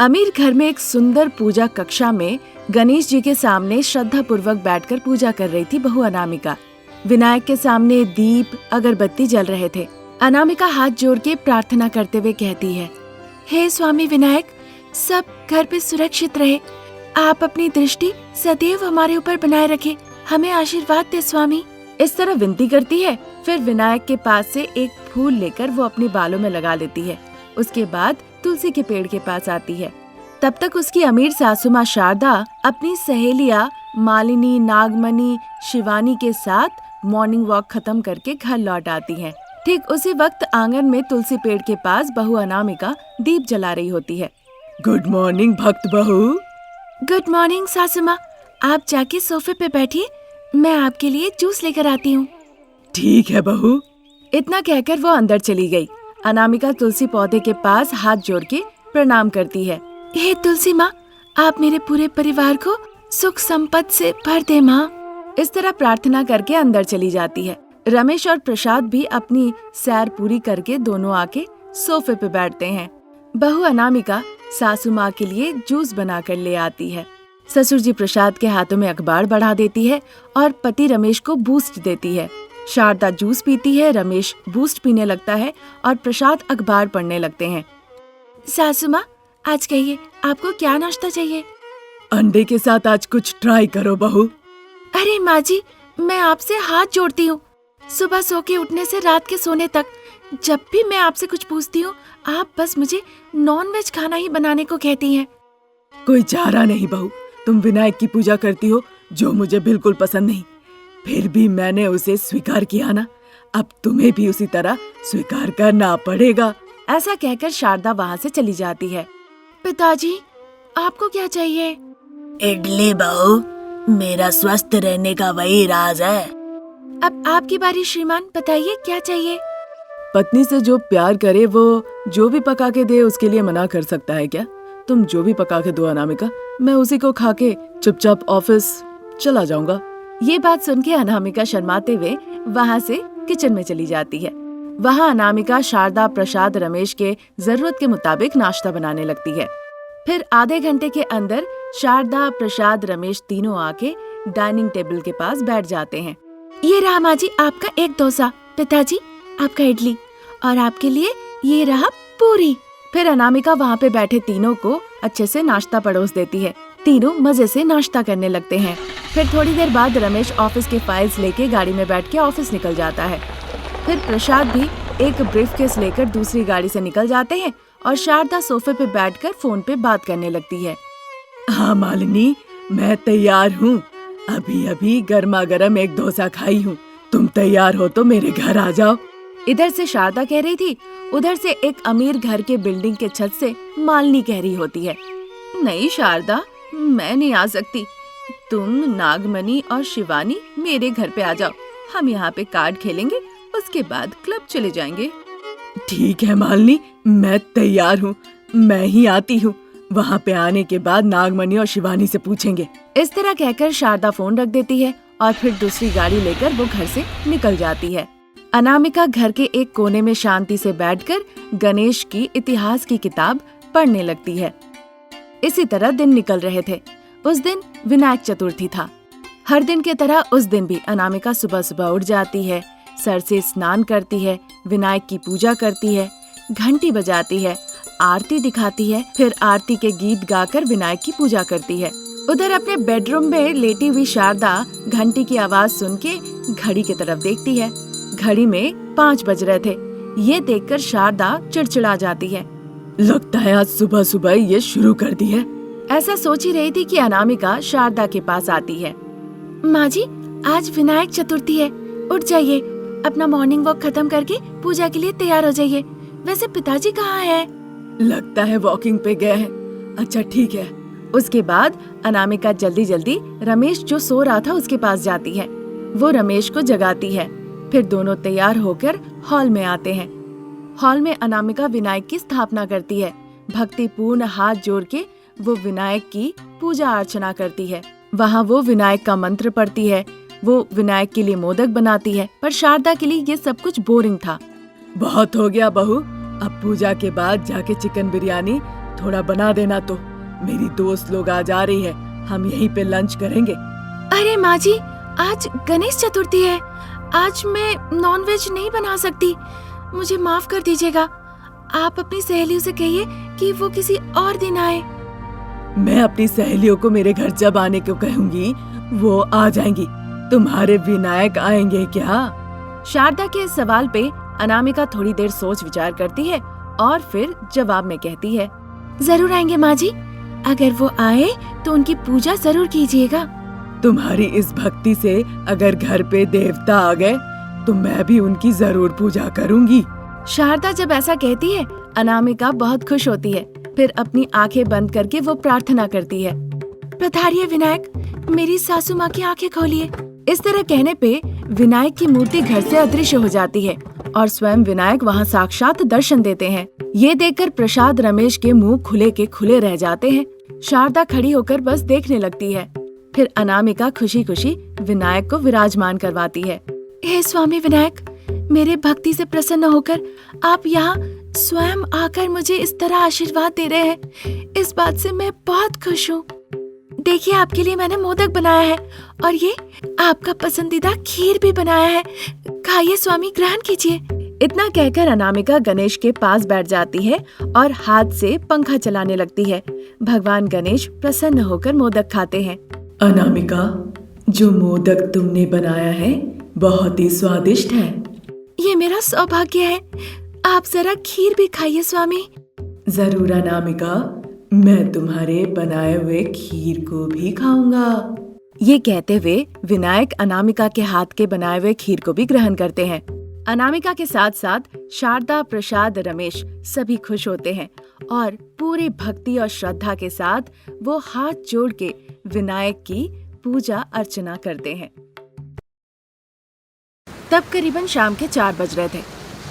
अमीर घर में एक सुंदर पूजा कक्षा में गणेश जी के सामने श्रद्धा पूर्वक बैठकर पूजा कर रही थी बहू अनामिका। विनायक के सामने दीप अगरबत्ती जल रहे थे। अनामिका हाथ जोड़ के प्रार्थना करते हुए कहती है, हे स्वामी विनायक, सब घर पे सुरक्षित रहे। आप अपनी दृष्टि सदैव हमारे ऊपर बनाए रखे, हमें आशीर्वाद दे स्वामी। इस तरह विनती करती है। फिर विनायक के पास से एक फूल लेकर वो अपने बालों में लगा लेती है। उसके बाद तुलसी के पेड़ के पास आती है। तब तक उसकी अमीर सासू माँ शारदा अपनी सहेलियाँ मालिनी, नागमणि, शिवानी के साथ मॉर्निंग वॉक खत्म करके घर लौट आती हैं। ठीक उसी वक्त आंगन में तुलसी पेड़ के पास बहू अनामिका दीप जला रही होती है। गुड मॉर्निंग भक्त बहू। गुड मॉर्निंग सासू माँ, आप जाके सोफे पे बैठिए, मैं आपके लिए जूस लेकर आती हूँ। ठीक है बहू। इतना कहकर वो अंदर चली गई। अनामिका तुलसी पौधे के पास हाथ जोड़ के प्रणाम करती है। हे तुलसी माँ, आप मेरे पूरे परिवार को सुख संपत्ति से भर दे माँ। इस तरह प्रार्थना करके अंदर चली जाती है। रमेश और प्रसाद भी अपनी सैर पूरी करके दोनों आके सोफे पे बैठते हैं। बहू अनामिका सासू माँ के लिए जूस बनाकर ले आती है। ससुर जी प्रसाद के हाथों में अखबार बढ़ा देती है और पति रमेश को बूस्ट देती है। शारदा जूस पीती है, रमेश बूस्ट पीने लगता है और प्रसाद अखबार पढ़ने लगते हैं। सासू माँ, आज कहिए आपको क्या नाश्ता चाहिए? अंडे के साथ आज कुछ ट्राई करो बहू। अरे माँ जी, मैं आपसे हाथ जोड़ती हूँ। सुबह सो के उठने से रात के सोने तक जब भी मैं आपसे कुछ पूछती हूँ, आप बस मुझे नॉन-वेज खाना ही बनाने को कहती हैं। कोई चारा नहीं बहू, तुम विनायक की पूजा करती हो जो मुझे बिल्कुल पसंद नहीं, फिर भी मैंने उसे स्वीकार किया ना, अब तुम्हें भी उसी तरह स्वीकार करना पड़ेगा। ऐसा कहकर शारदा वहाँ से चली जाती है। पिताजी, आपको क्या चाहिए? इडली बहू, मेरा स्वस्थ रहने का वही राज है। अब आपकी बारी श्रीमान, बताइए क्या चाहिए? पत्नी से जो प्यार करे वो जो भी पका के दे उसके लिए मना कर सकता है क्या? तुम जो भी पका के दो अनामिका, मैं उसी को खा के चुपचाप ऑफिस चला जाऊंगा। ये बात सुन के अनामिका शर्माते हुए वहाँ से किचन में चली जाती है। वहाँ अनामिका शारदा, प्रसाद, रमेश के जरूरत के मुताबिक नाश्ता बनाने लगती है। फिर आधे घंटे के अंदर शारदा, प्रसाद, रमेश तीनों आके डाइनिंग टेबल के पास बैठ जाते हैं। ये रहा माँ जी आपका एक डोसा, पिताजी आपका इडली, और आपके लिए ये रहा पूरी। फिर अनामिका वहाँ पे बैठे तीनों को अच्छे से नाश्ता परोस देती है। तीनों मजे से नाश्ता करने लगते हैं। फिर थोड़ी देर बाद रमेश ऑफिस के फाइल्स लेके गाड़ी में बैठ के ऑफिस निकल जाता है। फिर प्रसाद भी एक ब्रीफकेस लेकर दूसरी गाड़ी से निकल जाते हैं और शारदा सोफे पे बैठकर फोन पे बात करने लगती है। हाँ मालिनी, मैं तैयार हूँ। अभी अभी गर्मा गर्म एक डोसा खाई हूँ। तुम तैयार हो तो मेरे घर आ जाओ। इधर से शारदा कह रही थी, उधर से एक अमीर घर के बिल्डिंग के छत से मालिनी कह रही होती है, नहीं शारदा, मैं नहीं आ सकती। तुम, नागमणि और शिवानी मेरे घर पे आ जाओ। हम यहाँ पे कार्ड खेलेंगे, उसके बाद क्लब चले जाएंगे। ठीक है मालिनी, मैं तैयार हूँ, मैं ही आती हूँ। वहाँ पे आने के बाद नागमणि और शिवानी से पूछेंगे। इस तरह कहकर शारदा फोन रख देती है और फिर दूसरी गाड़ी लेकर वो घर से निकल जाती है। अनामिका घर के एक कोने में शांति से बैठकर गणेश की इतिहास की किताब पढ़ने लगती है। इसी तरह दिन निकल रहे थे। उस दिन विनायक चतुर्थी था। हर दिन की तरह उस दिन भी अनामिका सुबह सुबह उठ जाती है, सर से स्नान करती है, विनायक की पूजा करती है, घंटी बजाती है, आरती दिखाती है, फिर आरती के गीत गाकर विनायक की पूजा करती है। उधर अपने बेडरूम में लेटी हुई शारदा घंटी की आवाज सुन के घड़ी की तरफ देखती है। घड़ी में 5 बज रहे थे। ये देखकर शारदा चिड़चिड़ा जाती है। लगता है आज सुबह सुबह ये शुरू कर दी है। ऐसा सोच ही रही थी कि अनामिका शारदा के पास आती है। माँ जी, आज विनायक चतुर्थी है, उठ जाइए, अपना मॉर्निंग वॉक खत्म करके पूजा के लिए तैयार हो जाइए। वैसे पिताजी कहाँ है? लगता है वॉकिंग पे गए हैं। अच्छा ठीक है। उसके बाद अनामिका जल्दी जल्दी रमेश जो सो रहा था उसके पास जाती है। वो रमेश को जगाती है। फिर दोनों तैयार होकर हॉल में आते हैं। हॉल में अनामिका विनायक की स्थापना करती है। भक्तिपूर्ण हाथ जोड़ के वो विनायक की पूजा अर्चना करती है। वहाँ वो विनायक का मंत्र पढ़ती है। वो विनायक के लिए मोदक बनाती है, पर शारदा के लिए ये सब कुछ बोरिंग था। बहुत हो गया बहू, अब पूजा के बाद जाके चिकन बिरयानी थोड़ा बना देना तो। मेरी दोस्त लोग आज आ रही है, हम यहीं पे लंच करेंगे। अरे माँ जी, आज गणेश चतुर्थी है, आज मैं नॉनवेज नहीं बना सकती, मुझे माफ कर दीजिएगा। आप अपनी सहेलियों से कहिए कि वो किसी और दिन आए। मैं अपनी सहेलियों को मेरे घर जब आने को कहूंगी वो आ जाएंगी। तुम्हारे विनायक आएंगे क्या? शारदा के इस सवाल पे अनामिका थोड़ी देर सोच विचार करती है और फिर जवाब में कहती है, जरूर आएंगे माँ जी, अगर वो आए तो उनकी पूजा जरूर कीजिएगा। तुम्हारी इस भक्ति से अगर घर पे देवता आ गए तो मैं भी उनकी जरूर पूजा करूंगी। शारदा जब ऐसा कहती है, अनामिका बहुत खुश होती है। फिर अपनी आंखें बंद करके वो प्रार्थना करती है, पधारिए विनायक, मेरी सासू माँ की आंखें खोलिए। इस तरह कहने पे विनायक की मूर्ति घर से अदृश्य हो जाती है और स्वयं विनायक वहाँ साक्षात दर्शन देते हैं। ये देखकर प्रसाद रमेश के मुंह खुले के खुले रह जाते हैं। शारदा खड़ी होकर बस देखने लगती है। फिर अनामिका खुशी खुशी विनायक को विराजमान करवाती है। हे स्वामी विनायक, मेरे भक्ति से प्रसन्न होकर आप यहाँ स्वयं आकर मुझे इस तरह आशीर्वाद दे रहे हैं, इस बात से मैं बहुत खुश हूँ। देखिए, आपके लिए मैंने मोदक बनाया है और ये आपका पसंदीदा खीर भी बनाया है, खाइए स्वामी, ग्रहण कीजिए। इतना कहकर अनामिका गणेश के पास बैठ जाती है और हाथ से पंखा चलाने लगती है। भगवान गणेश प्रसन्न होकर मोदक खाते हैं। अनामिका, जो मोदक तुमने बनाया है बहुत ही स्वादिष्ट है। ये मेरा सौभाग्य है, आप जरा खीर भी खाइए स्वामी। जरूर अनामिका, मैं तुम्हारे बनाए हुए खीर को भी खाऊंगा। ये कहते हुए विनायक अनामिका के हाथ के बनाए हुए खीर को भी ग्रहण करते हैं। अनामिका के साथ साथ शारदा, प्रसाद, रमेश सभी खुश होते हैं और पूरी भक्ति और श्रद्धा के साथ वो हाथ जोड़ के विनायक की पूजा अर्चना करते हैं। तब करीबन शाम के 4 बज रहे थे।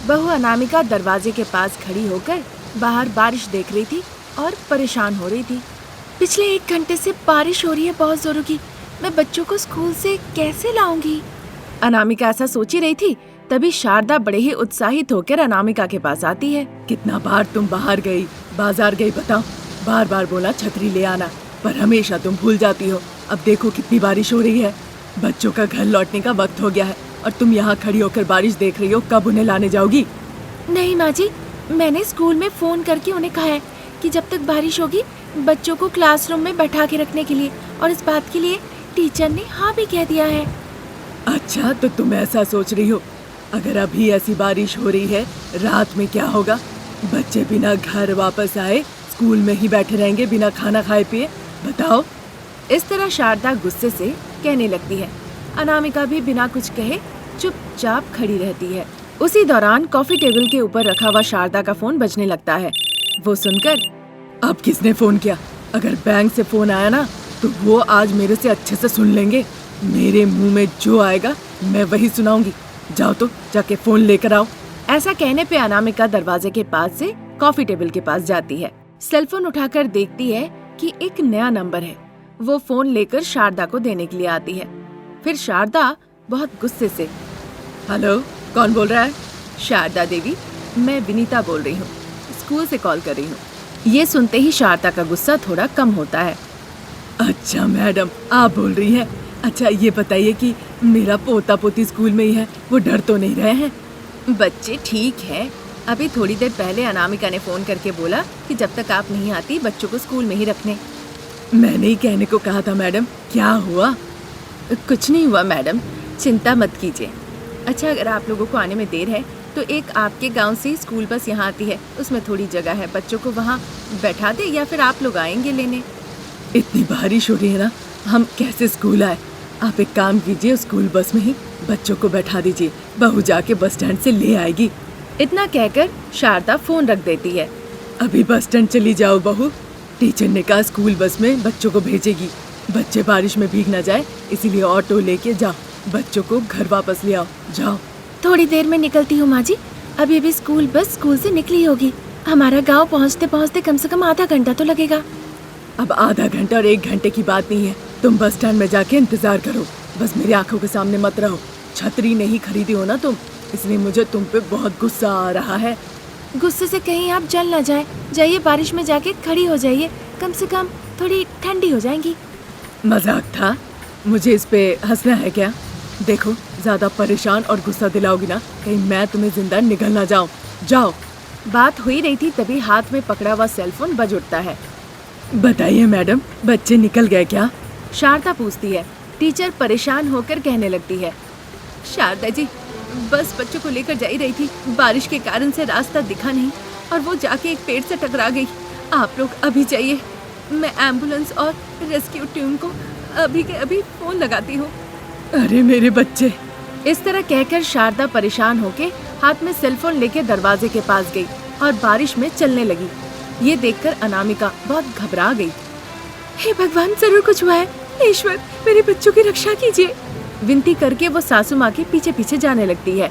बहू अनामिका दरवाजे के पास खड़ी होकर बाहर बारिश देख रही थी और परेशान हो रही थी। पिछले 1 घंटे से बारिश हो रही है बहुत जोरों की, मैं बच्चों को स्कूल से कैसे लाऊंगी? अनामिका ऐसा सोच ही रही थी, तभी शारदा बड़े ही उत्साहित होकर अनामिका के पास आती है। कितना बार तुम बाहर गई, बाजार गई बताओ? बार बार बोला छतरी ले आना, पर हमेशा तुम भूल जाती हो। अब देखो कितनी बारिश हो रही है, बच्चों का घर लौटने का वक्त हो गया है और तुम यहाँ खड़ी होकर बारिश देख रही हो। कब उन्हें लाने जाओगी? नहीं माँ जी, मैंने स्कूल में फोन करके उन्हें कहा है कि जब तक बारिश होगी बच्चों को क्लासरूम में बैठा के रखने के लिए, और इस बात के लिए टीचर ने हाँ भी कह दिया है। अच्छा, तो तुम ऐसा सोच रही हो? अगर अभी ऐसी बारिश हो रही है, रात में क्या होगा? बच्चे बिना घर वापस आए स्कूल में ही बैठे रहेंगे बिना खाना खाए पिए, बताओ। इस तरह शारदा गुस्से से कहने लगती है। अनामिका भी बिना कुछ कहे चुपचाप खड़ी रहती है। उसी दौरान कॉफी टेबल के ऊपर रखा हुआ शारदा का फोन बजने लगता है। वो सुनकर, अब किसने फोन किया? अगर बैंक से फोन आया ना तो वो आज मेरे से अच्छे से सुन लेंगे। मेरे मुंह में जो आएगा मैं वही सुनाऊंगी। जाओ तो जाके फोन लेकर आओ। ऐसा कहने पे अनामिका दरवाजे के पास से कॉफी टेबल के पास जाती है। सेलफोन उठाकर देखती है कि एक नया नंबर है। वो फोन लेकर शारदा को देने के लिए आती है। फिर शारदा बहुत गुस्से से, हेलो, कौन बोल रहा है? शारदा देवी, मैं विनीता बोल रही हूँ, स्कूल से कॉल कर रही हूँ। ये सुनते ही शारदा का गुस्सा थोड़ा कम होता है। अच्छा मैडम, आप बोल रही हैं? अच्छा ये बताइए कि मेरा पोता पोती स्कूल में ही है, वो डर तो नहीं रहे हैं? बच्चे ठीक है। अभी थोड़ी देर पहले अनामिका ने फोन करके बोला कि जब तक आप नहीं आती बच्चों को स्कूल में ही रखने। मैंने ही कहने को कहा था मैडम, क्या हुआ? कुछ नहीं हुआ मैडम, चिंता मत कीजिए। अच्छा, अगर आप लोगों को आने में देर है तो एक आपके गांव से स्कूल बस यहाँ आती है, उसमें थोड़ी जगह है, बच्चों को वहाँ बैठा दे या फिर आप लोग आएंगे लेने? इतनी बारिश हो रही है ना, हम कैसे स्कूल आए? आप एक काम कीजिए, स्कूल बस में ही बच्चों को बैठा दीजिए, बहू जाके बस स्टैंड से ले आएगी। इतना कहकर शारदा फोन रख देती है। अभी बस स्टैंड चली जाओ बहू, टीचर ने कहा स्कूल बस में बच्चों को भेजेगी। बच्चे बारिश में भीग ना जाए, इसीलिए ऑटो लेके जाओ, बच्चों को घर वापस ले आओ, जाओ। थोड़ी देर में निकलती हूँ माँ जी, अभी अभी स्कूल बस स्कूल से निकली होगी। हमारा गांव पहुँचते पहुँचते कम से कम आधा घंटा तो लगेगा। अब आधा घंटा और 1 घंटे की बात नहीं है, तुम बस स्टैंड में जाके इंतजार करो, बस मेरी आंखों के सामने मत रहो। छतरी नहीं खरीदी हो ना तुम, इसलिए मुझे तुम पे बहुत गुस्सा आ रहा है। गुस्से से कहीं आप जल ना जाए। जाइए बारिश में जाके खड़ी हो जाइए, कम से कम थोड़ी ठंडी हो जाएंगी। मजाक था, मुझे इस पे हंसना है क्या? देखो, ज्यादा परेशान और गुस्सा दिलाओगी ना, कहीं मैं तुम्हें जिंदा निकल ना जाऊं। जाओ। बात हुई रही थी तभी हाथ में पकड़ा हुआ सेलफोन बज उठता है। बताइए मैडम, बच्चे निकल गए क्या? शारदा पूछती है। टीचर परेशान होकर कहने लगती है, शारदा जी, बस बच्चों को लेकर जा ही रही थी, बारिश के कारण से रास्ता दिखा नहीं और वो जाके एक पेड़ से टकरा गई। आप लोग अभी जाइए, मैं एम्बुलेंस और रेस्क्यू टीम को अभी के अभी फोन लगाती हूँ। अरे मेरे बच्चे। इस तरह कहकर शारदा परेशान होके हाथ में सेलफोन लेके दरवाजे के पास गई और बारिश में चलने लगी। ये देखकर अनामिका बहुत घबरा गई। हे भगवान, जरूर कुछ हुआ है। ईश्वर, मेरे बच्चों की रक्षा कीजिए। विनती करके वो सासू माँ के पीछे पीछे जाने लगती है।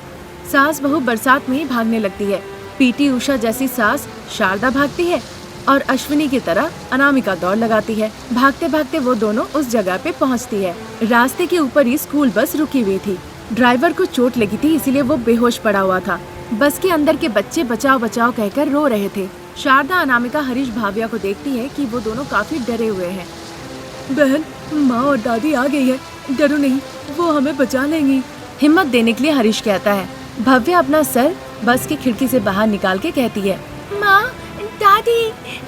सास बहू बरसात में ही भागने लगती है। पीटी उषा जैसी सास शारदा भागती है और अश्विनी की तरह अनामिका दौड़ लगाती है। भागते भागते वो दोनों उस जगह पे पहुंचती है। रास्ते के ऊपर ही स्कूल बस रुकी हुई थी। ड्राइवर को चोट लगी थी, इसीलिए वो बेहोश पड़ा हुआ था। बस के अंदर के बच्चे बचाओ बचाओ कहकर रो रहे थे। शारदा अनामिका हरीश भाविया को देखती है कि वो दोनों काफी डरे हुए हैं। बहन, माँ और दादी आ गई है, डरो नहीं, वो हमें बचा लेंगी। हिम्मत देने के लिए हरीश कहता है। भव्या अपना सर बस की खिड़की से बाहर निकाल के कहती है, माँ, दादी,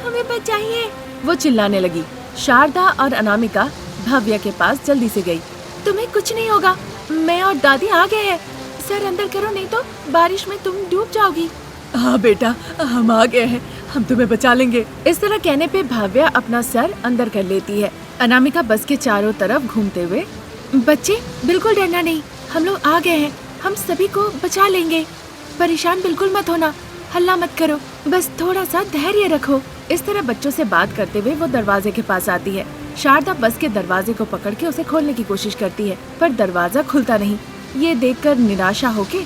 हमें बचाइए। वो चिल्लाने लगी। शारदा और अनामिका भव्या के पास जल्दी से गई। तुम्हें कुछ नहीं होगा, मैं और दादी आ गए हैं। सर अंदर करो, नहीं तो बारिश में तुम डूब जाओगी। हाँ बेटा, हम आ गए हैं, हम तुम्हें बचा लेंगे। इस तरह कहने पे भव्या अपना सर अंदर कर लेती है। अनामिका बस के चारों तरफ घूमते हुए, बच्चे बिल्कुल डरना नहीं, हम लोग आ गए हैं, हम सभी को बचा लेंगे। परेशान बिल्कुल मत होना, हल्ला मत करो, बस थोड़ा सा धैर्य रखो। इस तरह बच्चों से बात करते हुए वो दरवाजे के पास आती है। शारदा बस के दरवाजे को पकड़ के उसे खोलने की कोशिश करती है, पर दरवाजा खुलता नहीं। ये देखकर निराशा होके,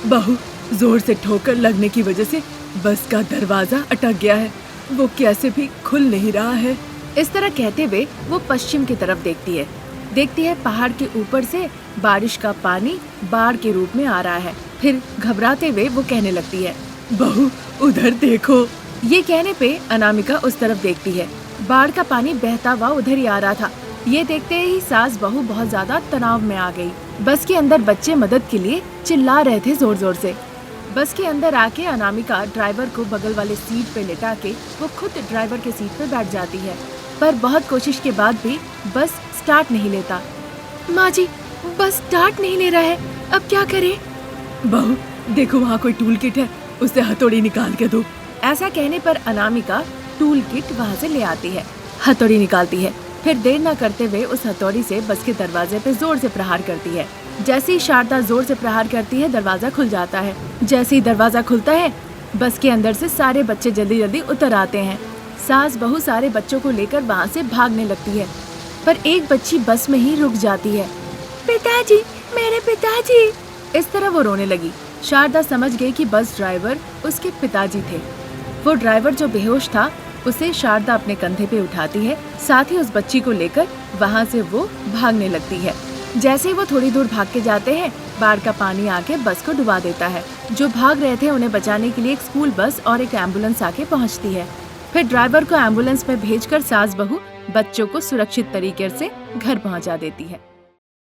बहू, जोर से ठोकर लगने की वजह से बस का दरवाजा अटक गया है, वो कैसे भी खुल नहीं रहा है। इस तरह कहते हुए वो पश्चिम की तरफ देखती है पहाड़ के ऊपर से बारिश का पानी बाढ़ के रूप में आ रहा है। फिर घबराते हुए वो कहने लगती है, बहू, उधर देखो। ये कहने पे अनामिका उस तरफ देखती है। बाढ़ का पानी बहता हुआ उधर ही आ रहा था। ये देखते ही सास बहू बहुत ज्यादा तनाव में आ गई। बस के अंदर बच्चे मदद के लिए चिल्ला रहे थे जोर जोर से। बस के अंदर आके अनामिका ड्राइवर को बगल वाले सीट पे लेटा के वो खुद ड्राइवर के सीट पे बैठ जाती है, पर बहुत कोशिश के बाद भी बस स्टार्ट नहीं लेता। माँ जी, बस स्टार्ट नहीं ले रहा है, अब क्या करें? बहू, देखो वहाँ कोई टूल किट है, उससे हथौड़ी निकाल के दो। ऐसा कहने पर अनामिका टूल किट वहाँ से ले आती है, हथौड़ी निकालती है। फिर देर न करते हुए उस हथौड़ी से बस के दरवाजे पे जोर से प्रहार करती है। जैसे ही शारदा जोर से प्रहार करती है, दरवाजा खुल जाता है। जैसे ही दरवाजा खुलता है, बस के अंदर से सारे बच्चे जल्दी जल्दी उतर आते हैं। सास बहू सारे बच्चों को लेकर वहाँ से भागने लगती है, पर एक बच्ची बस में ही रुक जाती है। पिताजी, मेरे पिताजी। इस तरह वो रोने लगी। शारदा समझ गई कि बस ड्राइवर उसके पिताजी थे। वो ड्राइवर जो बेहोश था, उसे शारदा अपने कंधे पे उठाती है, साथ ही उस बच्ची को लेकर वहाँ से वो भागने लगती है। जैसे ही वो थोड़ी दूर भाग के जाते हैं, बाढ़ का पानी आके बस को डुबा देता है। जो भाग रहे थे उन्हें बचाने के लिए एक स्कूल बस और एक एम्बुलेंस आके पहुँचती है। फिर ड्राइवर को एम्बुलेंस में भेजकर सास बहू बच्चों को सुरक्षित तरीके से घर पहुँचा देती है।